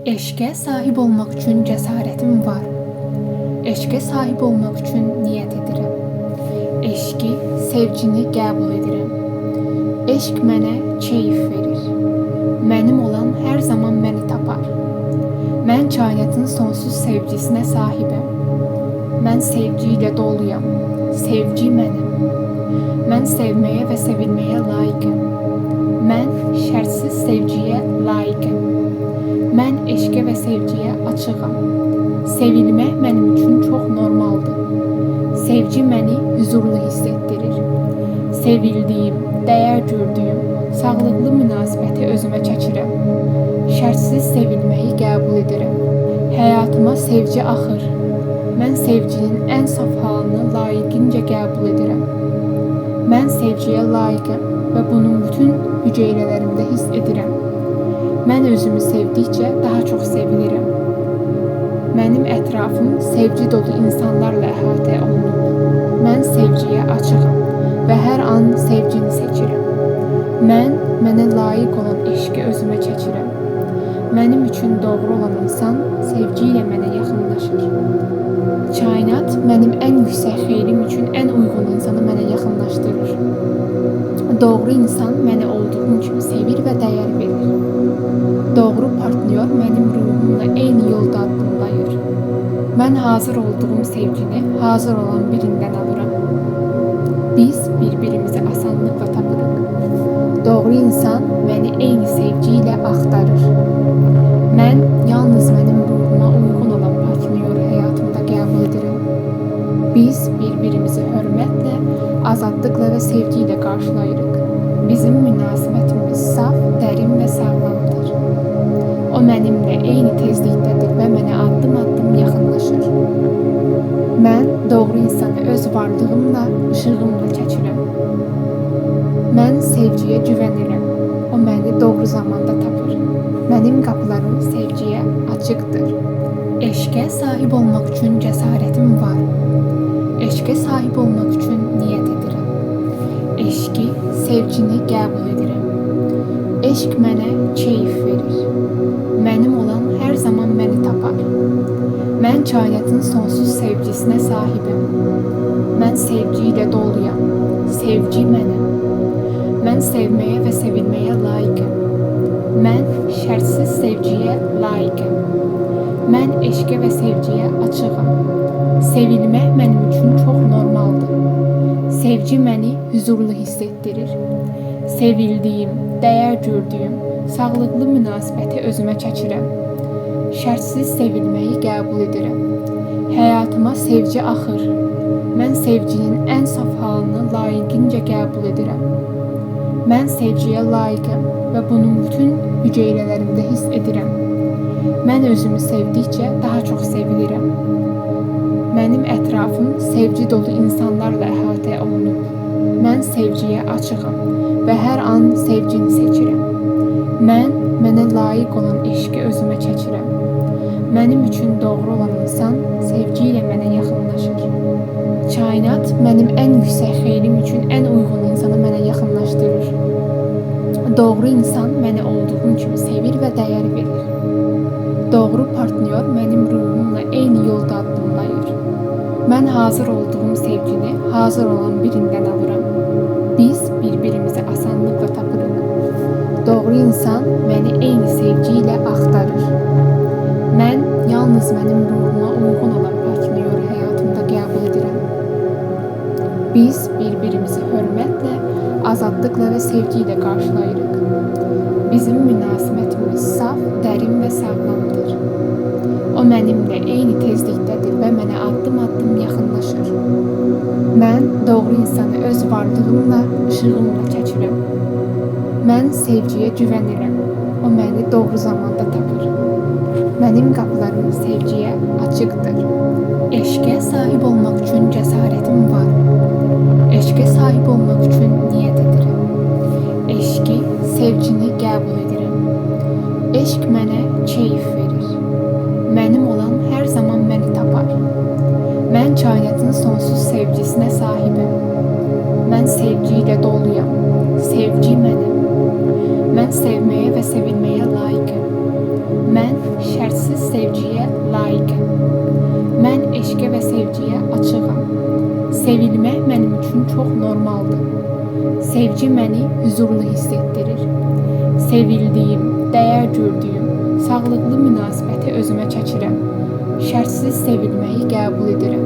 Eşqə sahib olmaq üçün cəsarətim var. Eşqə sahib olmaq üçün niyyət edirəm. Eşqi, sevgini qəbul edirəm. Eşq mənə keyif verir. Mənim olan hər zaman məni tapar. Mən kainatın sonsuz sevgisinə sahibəm. Mən sevgi ilə doluyam. Sevgi mənim. Mən sevməyə və sevilməyə layiqəm. Mən şərtsiz sevgiyə layiqəm. Mən eşqə və sevgiyə açığam. Sevilmək mənim üçün çox normaldır. Sevgi məni huzurlu hiss etdirir. Sevildiyim, dəyər gördüyüm, sağlıqlı münasibəti özümə çəkirəm. Şərtsiz sevilməyi qəbul edirəm. Həyatıma sevgi axır. Mən sevginin ən saf halını layiqincə qəbul edirəm. Mən sevgiyə layiqəm və bunun bütün hüceyrələrimdə hiss edirəm. Mən özümü sevdikcə daha çox sevilirəm. Mənim ətrafım sevgi dolu insanlarla əhatə olunub. Mən sevgiyə açığam və hər an sevgini seçirəm. Mənə layiq olan eşqi özümə çəkirəm. Mənim üçün doğru olan insan sevgi ilə mənə yaxınlaşır. Kainat mənim ən yüksək xeyrim üçün ən uyğun insanı mənə yaxınlaşdırır. Doğru insan məni olduğum kimi sevir və dəyər verir. Doğru partnyor mənim ruhumla eyni yolda addımlayır. Mən hazır olduğum sevgini hazır olan birindən alıram. Biz bir-birimizi asanlıqla tapırıq. Doğru insan məni eyni sevgi ilə axtarır. Mən yalnız mənim ruhuma uyğun olan partnyoru həyatımda qəbul edirəm. Biz bir-birimizi hörmətlə, azadlıqla və sevgi ilə qarşılayırıq. Bizim münasibətimiz saf, dərin və sağlamdır. O mənimlə eyni tezlikdədir və mənə addım-addım yaxınlaşır. Mən doğru insanı öz varlığımla, işığımla çəkirəm. Mən sevgiyə güvənirəm. O məni doğru zamanda tapır. Mənim qapılarım sevgiyə açıqdır. Eşqə sahib olmaq üçün cəsarətim var. Eşqə sahib olmaq üçün niyyət edirəm. Eşqi, sevgini qəbul edirəm. Eşq mənə keyif verir. Mənim olan hər zaman məni tapar. Mən kainatın sonsuz sevgisinə sahibəm. Mən sevgi ilə doluyam. Sevgi mənim. Mən sevməyə və sevilməyə layiqəm. Mən şərtsiz sevgiyə layiqəm. Mən eşqə və sevgiyə açığam. Sevilmək mənim üçün çox normaldır. Sevgi məni huzurlu hiss etdirir. Sevildiyim, dəyər gördüyüm, sağlıqlı münasibəti özümə çəkirəm. Şərtsiz sevilməyi qəbul edirəm. Həyatıma sevgi axır. Mən sevginin ən saf halını layiqincə qəbul edirəm. Mən sevgiyə layiqəm və bunun bütün hüceyrələrimdə hiss edirəm. Mən özümü sevdikcə daha çox sevilirəm. Mənim ətrafım sevgi dolu insanlarla əhatə olunub. Mən sevgiyə açığam və hər an sevgini seçirəm. Mənə layiq olan eşqi özümə çəkirəm. Mənim üçün doğru olan insan sevgi ilə mənə yaxınlaşır. Kainat mənim ən yüksək xeyrim üçün ən uyğun insanı mənə yaxınlaşdırır. Doğru insan məni olduğum kimi sevir və dəyər verir. Doğru partnyor mənim ruhumla eyni yolda addımlayır. Mən hazır olduğum sevgini hazır olan birindən alıram. Biz bir-birimizi asanlıqla tapırıq. Doğru insan məni eyni sevgi ilə axtarır. Mən yalnız mənim ruhuma uyğun olan partnyoru həyatımda qəbul edirəm. Biz bir-birimizi hörmətlə, azadlıqla və sevgi ilə qarşılayırıq. Bizim münasibətimiz saf, dərin və sağlamdır. O mənimlə eyni tezlikdədir və mənə addım-addım yaxınlaşır. Mən doğru insanı öz varlığımla, işığımla çəkirəm. Mən sevgiyə güvənirəm. O məni doğru zamanda tapır. Mənim qapılarım sevgiyə açıqdır. Eşqə sahib olmaq üçün cəsarətim var. Eşqə sahib olmaq üçün niyyət edirəm. Eşqi, sevgini qəbul edirəm. Eşq mənə keyif verir. Mənim olan hər zaman məni tapar. Mən kainatın sonsuz sevgisinə sahibəm. Mən sevgi ilə doluyam. Sevgi mənim. Mən sevməyə və sevilməyə layiqəm. Mən şər Sevilmək mənim üçün çox normaldır. Sevgi məni huzurlu hiss etdirir. Sevildiyim, dəyər gördüyüm, sağlıqlı münasibəti özümə çəkirəm. Şərtsiz sevilməyi qəbul edirəm.